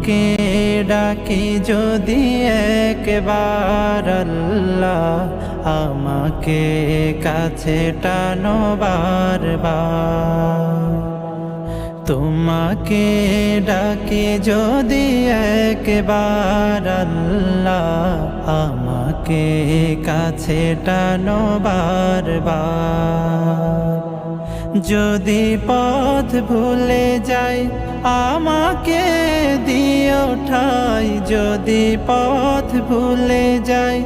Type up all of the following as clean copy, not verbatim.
তোমাকে ডাকি যদি একবার আল্লাহ, আমাকে কাছে টানো বারবার। তোমাকে ডাকি যদি একবার আল্লাহ, আমাকে কাছে টানো বারবার। যদি পথ ভুলে যাই আমাকে দিও ঠাই, যদি পথ ভুলে যাই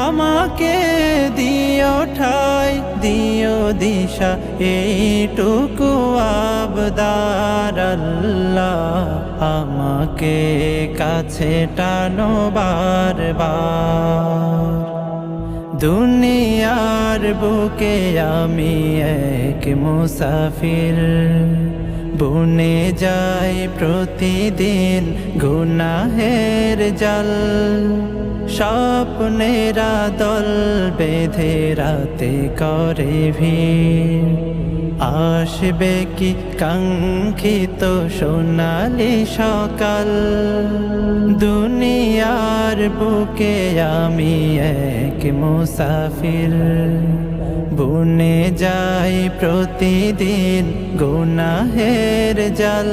আমাকে দিও ঠাই, দিও দিশা এইটুকু আবদার আল্লাহ, আমাকে কাছে টানো বারবার। দুনিয়ার বুকে আমি এক মুসাফির, বুনে যাই প্রতিদিন গুনাহের জাল। স্বপ্নেরা দল বেঁধে রাতে করে ভিড়, আসবে কি কাঙ্ক্ষিত সোনালি সকাল। দুনিয়ার বুকে আমি এক মুসাফির, বুনে যাই প্রতিদিন গুনাহের জাল।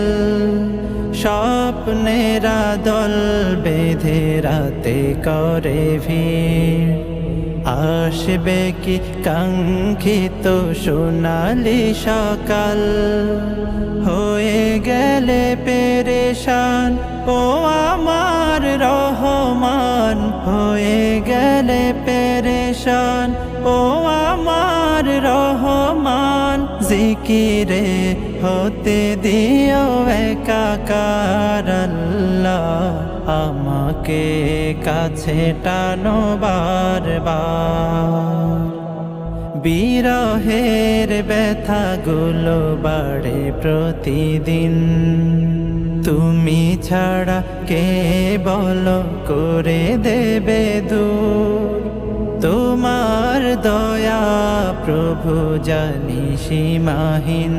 স্বপ্নেরা দল বেঁধে রাতে করে ভিড়, আসবে কি কাঙ্ক্ষিত সোনালি সকাল। হয়ে গেলে পেরেশান ও আমার রহমান, হয়ে গেলে পেরেশান ও আমার রহমান। জিকিরে হতে দিও একাকার আল্লাহ, আমাকে কাছে টানো বারবার। বিরহের ব্যথাগুলো বাড়ে প্রতিদিন, তুমি ছাড়া কে বলো করে দেবে দূর। তোমার দয়া প্রভু জানি সীমাহীন,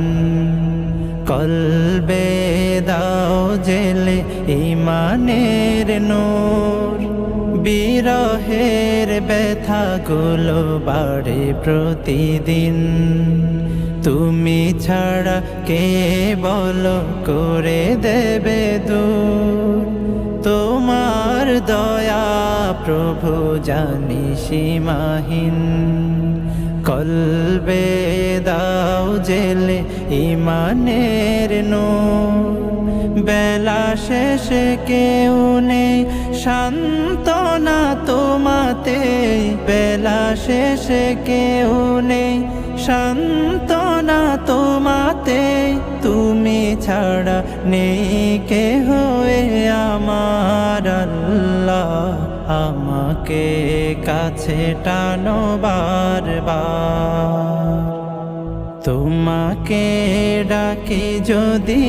কলবে দাও জেলে ঈমানের নূর। বিরহের ব্যথাগুলো বাড়ে প্রতিদিন, তুমি ছাড়া কে বলো করে দেবে দূর। তোমার দয়া প্রভু জানি সীমাহীন, কলবে দাও জেলে ঈমানের নূর। বেলা শেষে কেউ নেই সান্ত্বনা তোমাতে, বেলা শেষে কেউ নেই সান্ত্বনা তোমাতে। তুমি ছাড়া নেই কেহ আমার আল্লাহ, আমাকে কাছে টানো বারবার। তোমাকে ডাকি যদি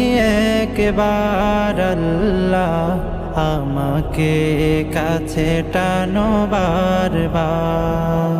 একবার আল্লাহ, আমাকে কাছে টানো বারবার।